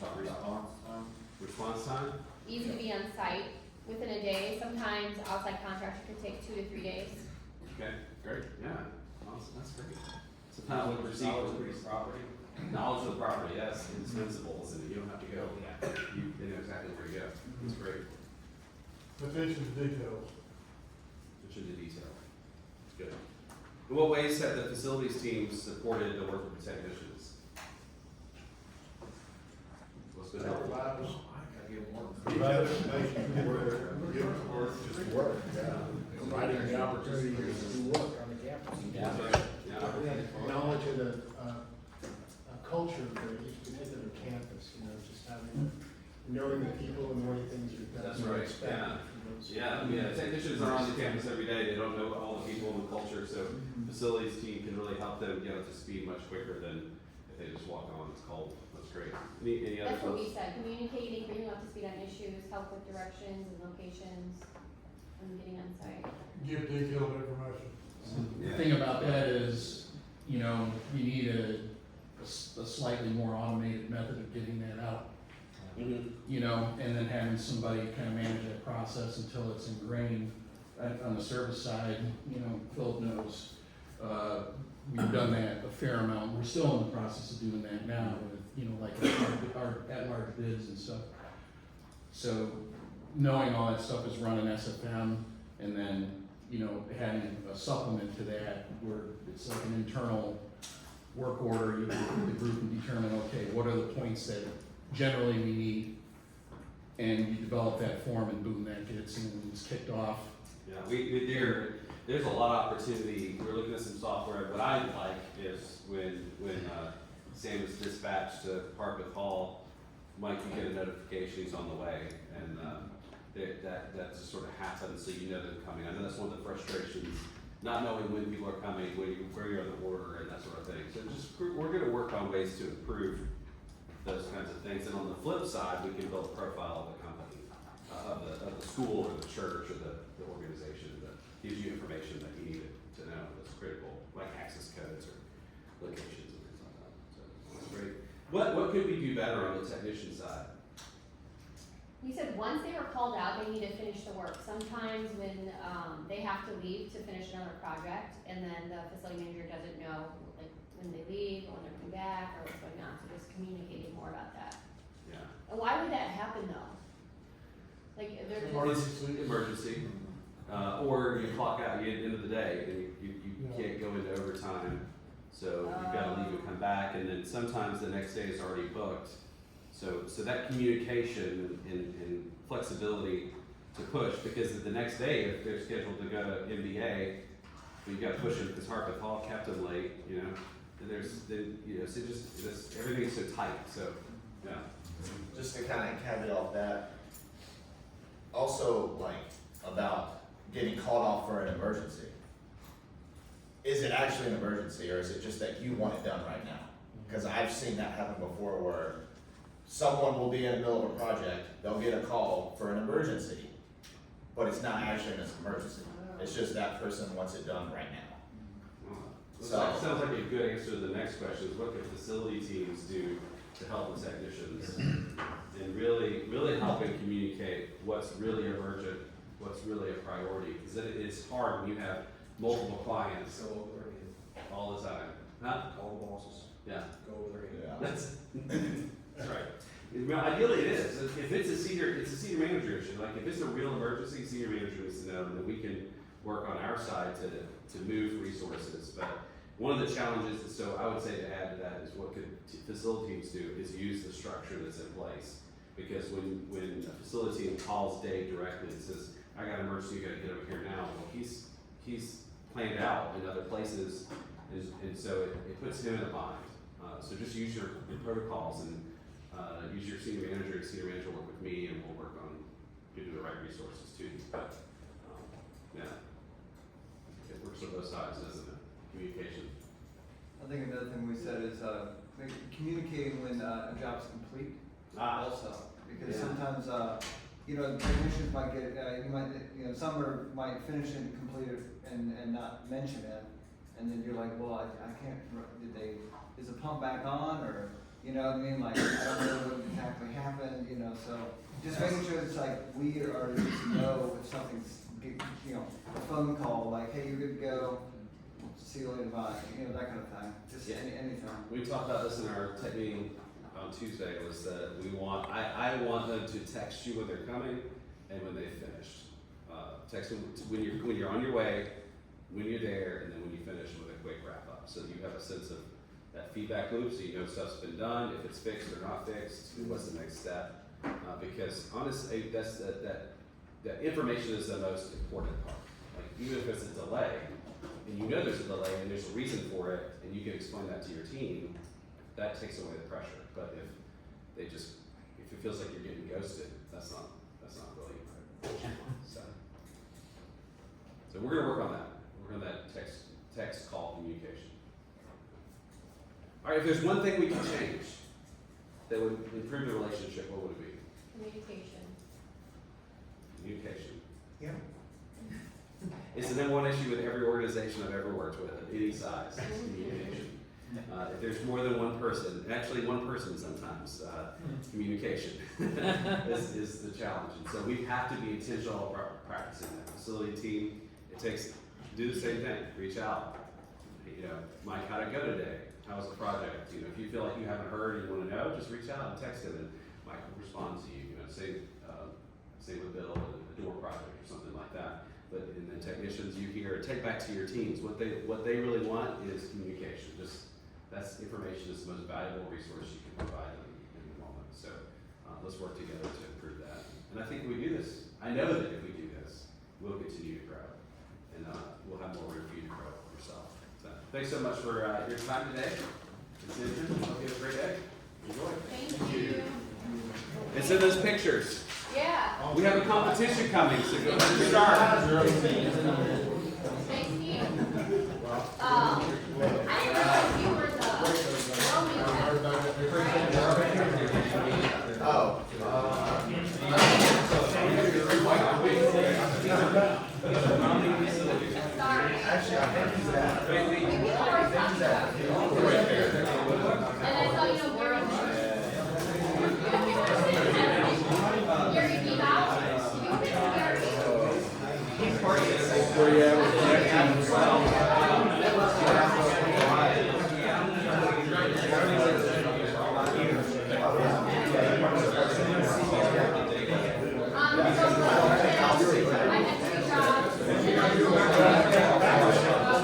talking about? Response time? Response time? Easy to be on site within a day. Sometimes outside contractor could take 2 to 3 days. Okay, great, yeah, awesome, that's great. Sometimes we proceed Knowledge of with the property? knowledge of the property, yes, indispensable, so that you don't have to go, you know exactly where to go, it's great. Attention to details. Attention to detail, it's good. In what ways have the facilities teams supported the work of the technicians? What's been helpful? I gotta get more. Provide information for where, give it work. Just work, providing the opportunity to do work on the campus. That's right, yeah. Knowledge of the, culture for each particular campus, just having, knowing the people and the way things are done. That's right, yeah. Yeah, technicians are on the campus every day, they don't know all the people and the culture, so facilities team can really help them get up to speed much quicker than if they just walk on, it's cold, that's great. Any other That's what we thoughts? said, communicating, bringing up to speed on issues, help with directions and locations, and getting on site. Give detailed information. The thing about that is, you need a slightly more automated method of getting that out. And then having somebody kind of manage that process until it's ingrained. On the service side, Philip knows, we've done that a fair amount. We're still in the process of doing that now with, like our at-large bids and stuff. So knowing all that stuff is run in SFM and then, having a supplement to that where it's like an internal work order, you the group can determine, okay, what are the points that generally we need, and you develop that form and boom, that gets and it's kicked off. Yeah, there's a lot of opportunity, we're looking at some software, what I like is when Sam is dispatched to Harpeth Hall, Mike, you get a notification he's on the way, and that just sort of happens, so you know they're coming. I know that's one of the frustrations, not knowing when people are coming, where you're on the order and that sort of thing. So we're gonna work on ways to improve those kinds of things, and on the flip side, we can build a profile of the company, of the school or the church or the organization that gives you information that you need to know that's critical, like access codes or locations and things like that. So that's great. What could we do better on the technician side? We said once they were called out, they need to finish the work. Sometimes when, they have to leave to finish another project, and then the facility manager doesn't know, like, when they leave, or when they're coming back, or what's going on, so just communicating more about that. Yeah. And why would that happen though? Like, if they're just. Emergency, or you clock out, you at the end of the day, and you can't go into overtime, so you've gotta leave and come back, and then sometimes the next day is already booked. So that communication and flexibility to push, because the next day, if they're scheduled to go to MBA, you've gotta push them, because Harpeth Hall kept them late, and so just everything's so tight, so, yeah. Just to kind of caveat that, also about getting called off for an emergency. Is it actually an emergency, or is it just that you want it done right now? Because I've seen that happen before where someone will be in the middle of a project, they'll get a call for an emergency, but it's not actually an emergency. It's just that person wants it done right now. Sounds like a good answer to the next question, is what can facility teams do to help the technicians? And really helping communicate what's really emergent, what's really a priority, because it's hard when you have multiple clients Go over there again. all the time. Huh? Call the bosses. Yeah, Go over there again. that's right. Well, ideally it is, if it's a senior manager issue, like if it's a real emergency, senior manager needs to know, and then we can work on our side to move resources. But one of the challenges, so I would say to add to that, is what could facility teams do is use the structure that's in place. Because when a facility team calls Dave directly and says, I got an emergency, you gotta get over here now, well, he's planned out in other places, and so it puts him in a bind. So just use your protocols and use your senior manager work with me, and we'll work on getting the right resources to you. But yeah, it works on both sides, doesn't it? Communication. I think another thing we said is communicating when a job's complete. Also, because Yeah. sometimes technicians might get some might finish and complete it and not mention it, and then you're like, well, I can't. Is the pump back on, or you know what I mean? Like I don't know what exactly happened, you know, so just making sure it's like, we are to know if something's, you know, a phone call, like, hey, you're good to go, see you later, bye, you know, that kind of thing, just Yeah. anything. We talked about this in our tech meeting on Tuesday, was that I want them to text you when they're coming and when they finished. Text them when you're on your way, when you're there, and then when you finish with a quick wrap up, so that you have a sense of that feedback loop, so you know stuff's been done, if it's fixed or not fixed, what's the next step. Because honestly, that information is the most important part. Like, even if it's a delay, and you know there's a delay and there's a reason for it, and you can explain that to your team, that takes away the pressure. But if it feels like you're getting ghosted, that's not really so we're gonna work on that. We're on that text call communication. All right, if there's one thing we can change that would improve the relationship, what would it be? Communication. Communication. Yeah. It's the number one issue with every organization I've ever worked with, of any size, is communication. If there's more than one person, actually one person sometimes, communication is the challenge. And so we have to be intentional about practicing that. Facility team, do the same thing, reach out. You know, Mike, how'd it go today? How was the project? You know, if you feel like you haven't heard and you wanna know, just reach out and text him, and Mike will respond to you. You know, same with Bill, the door project or something like that. But, and then technicians, you hear, take back to your teams, what they really want is communication. That's information is the most valuable resource you can provide them in the moment. So, let's work together to improve that. And I think if we do this, I know that if we do this, we'll continue to grow. And, we'll have more room for you to grow yourself. So, thanks so much for, your time today. Hope you have a great day. Enjoy. Thank you. And send those pictures. Yeah. We have a competition coming, so go ahead and start. Thanks, Steve. I didn't realize you were the Sorry. Actually, I think he's at. Maybe the first time. And I saw, you know, Gary. Gary came out. You picked Gary. Where you at with the next one?